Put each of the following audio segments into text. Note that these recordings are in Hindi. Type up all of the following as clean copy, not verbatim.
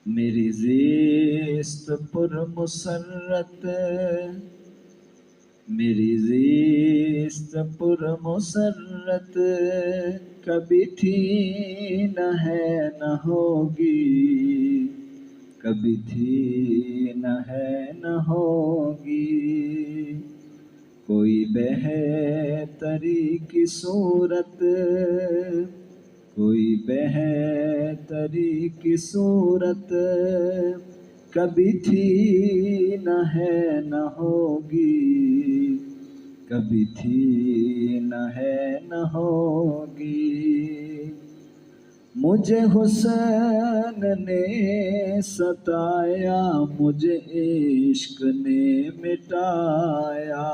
मेरी ज़िस्त पुरमुसर्रत, मेरी ज़िस्त पुरमुसर्रत कभी थी न है न होगी, कभी थी न है न होगी। कोई बेहतरी की सूरत, कोई बेहतरी की सूरत कभी थी न है न होगी, कभी थी न है न होगी। मुझे हुस्न ने सताया, मुझे इश्क ने मिटाया,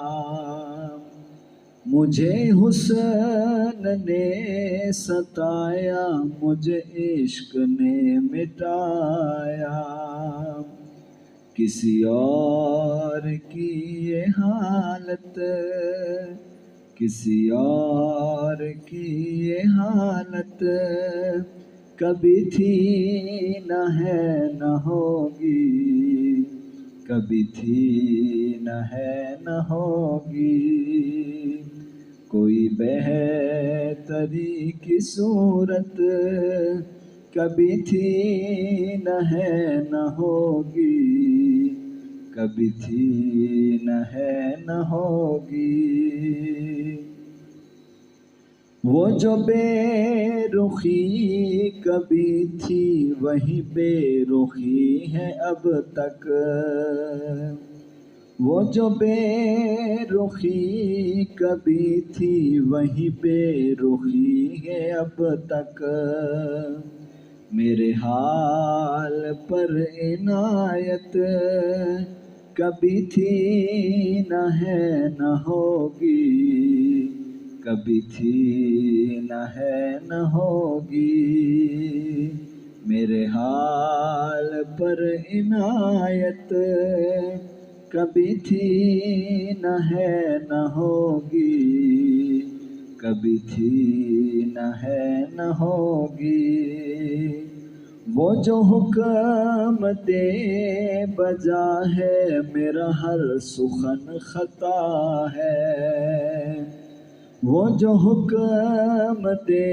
मुझे हुस्न ने सताया, मुझे इश्क ने मिटाया। किसी और की ये हालत, किसी और की ये हालत कभी थी न है न होगी, कभी थी न है न होगी। कोई बेहतरी की सूरत कभी थी न है न होगी, कभी थी न है न होगी। वो जो बेरुखी कभी थी वही बेरुखी है अब तक, वो जो बेरुखी कभी थी वही बेरुखी है अब तक। मेरे हाल पर इनायत कभी थी न है न होगी, कभी थी न है न होगी। मेरे हाल पर इनायत कभी थी न है न होगी, कभी थी न है न होगी। वो जो हुक्म दे बजा है मेरा हर सुखन खता है, वो जो हुक्म दे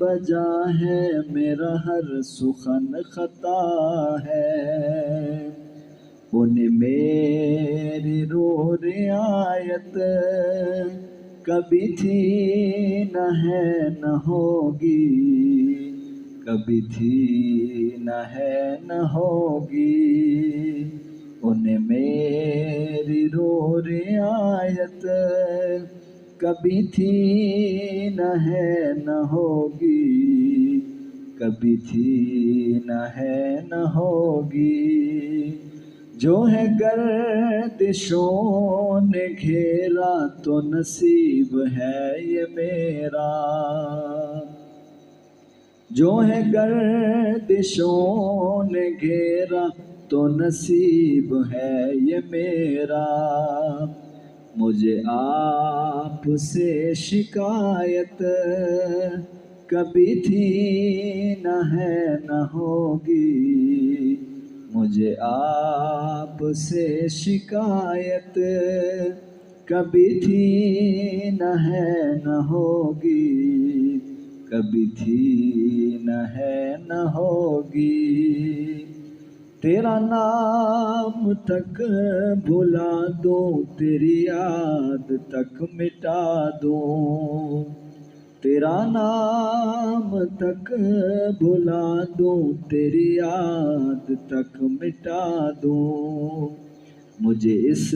बजा है मेरा हर सुखन खता है। उन्हें मेरी रो रियायत कभी थी न है न होगी, कभी थी न है न होगी। उन्हें मेरी रो रियायत कभी थी न है न होगी, कभी थी न है न होगी। जो है गर्दिशों ने घेरा तो नसीब है ये मेरा, जो है गर्दिशों ने घेरा तो नसीब है ये मेरा। मुझे आपसे शिकायत कभी थी न है न होगी, मुझे आपसे शिकायत कभी थी न है न होगी, कभी थी न है न होगी। तेरा नाम तक भुला दूं, तेरी याद तक मिटा दूं, तेरा नाम तक भुला दूं, तेरी याद तक मिटा दूं। मुझे इस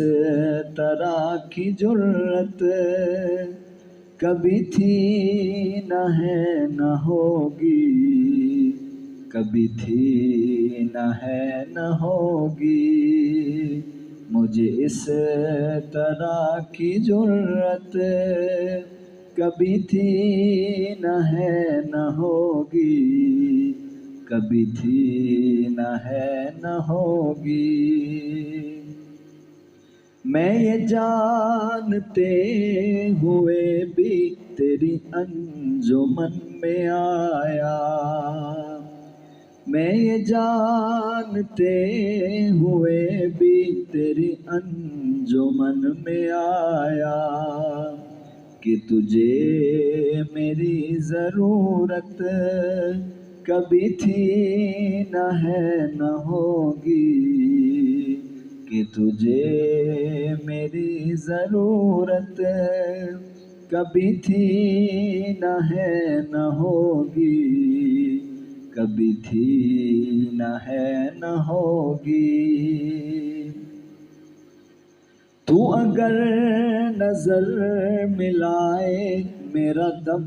तरह की जुर्रत कभी थी न है न होगी, कभी थी न है न होगी। मुझे इस तरह की जुर्रत कभी थी न है न होगी, कभी थी न है न होगी। मैं ये जानते हुए भी तेरी अंजुमन में आया, मैं ये जानते हुए भी तेरी अंजुमन में आया कि तुझे मेरी ज़रूरत कभी थी न है न होगी, कि तुझे मेरी ज़रूरत कभी थी न है न होगी, कभी थी न है न होगी। तू अगर नजर मिलाए मेरा दम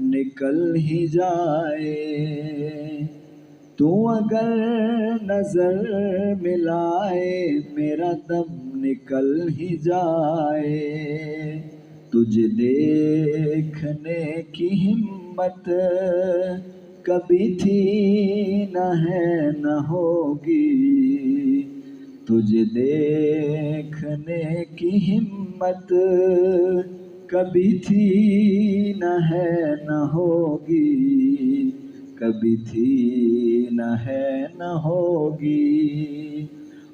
निकल ही जाए, तू अगर नजर मिलाए मेरा दम निकल ही जाए, तुझे देखने की हिम्मत कभी थी न है न होगी, तुझे देखने की हिम्मत कभी थी न है न होगी, कभी थी न है न होगी।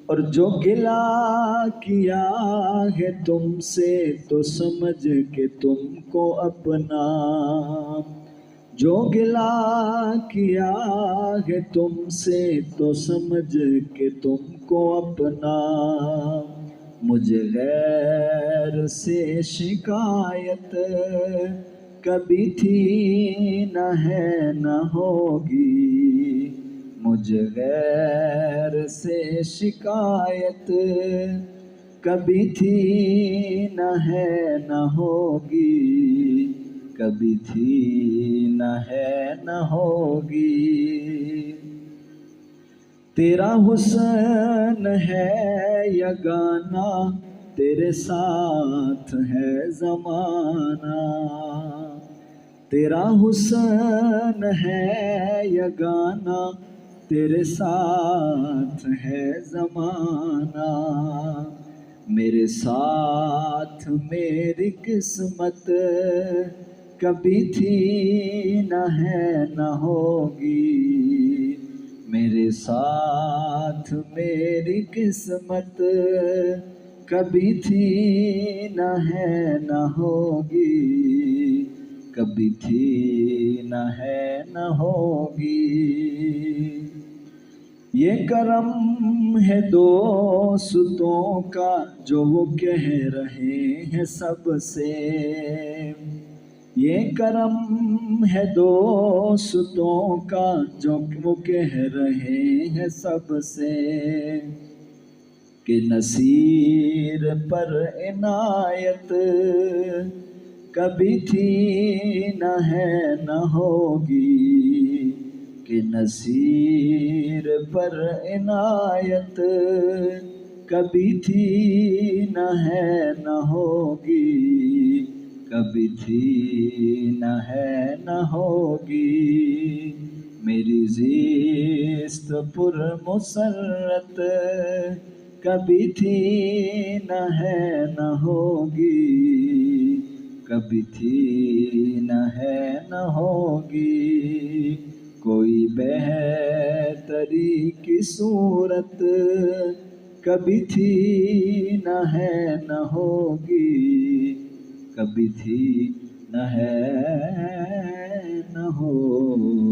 और जो गिला किया है तुमसे तो समझ के तुमको अपना, जो गिला किया है तुमसे तो समझ के तुमको अपना, मुझे गैर से शिकायत कभी थी न है न होगी, मुझे गैर से शिकायत कभी थी न है न होगी, कभी थी न है न होगी। तेरा हुस्न है यगाना, तेरे साथ है ज़माना, तेरा हुस्न है यगाना, तेरे साथ है ज़माना, मेरे साथ मेरी किस्मत कभी थी न है न होगी, मेरे साथ मेरी किस्मत कभी थी न है न होगी, कभी थी न है न होगी। ये करम है दोस्तों का जो वो कह रहे हैं सबसे, ये करम है दोस्तों का जो वो कह रहे हैं सबसे, कि नसीर पर इनायत कभी थी न है न होगी, कि नसीर पर इनायत कभी थी न है न होगी, कभी थी न है न होगी। मेरी ज़िस्त पुर मुसर्रत कभी थी न है न होगी, कभी थी न है न होगी। कोई बेहतरी की सूरत कभी थी न है न होगी, कभी थी न है न होगी।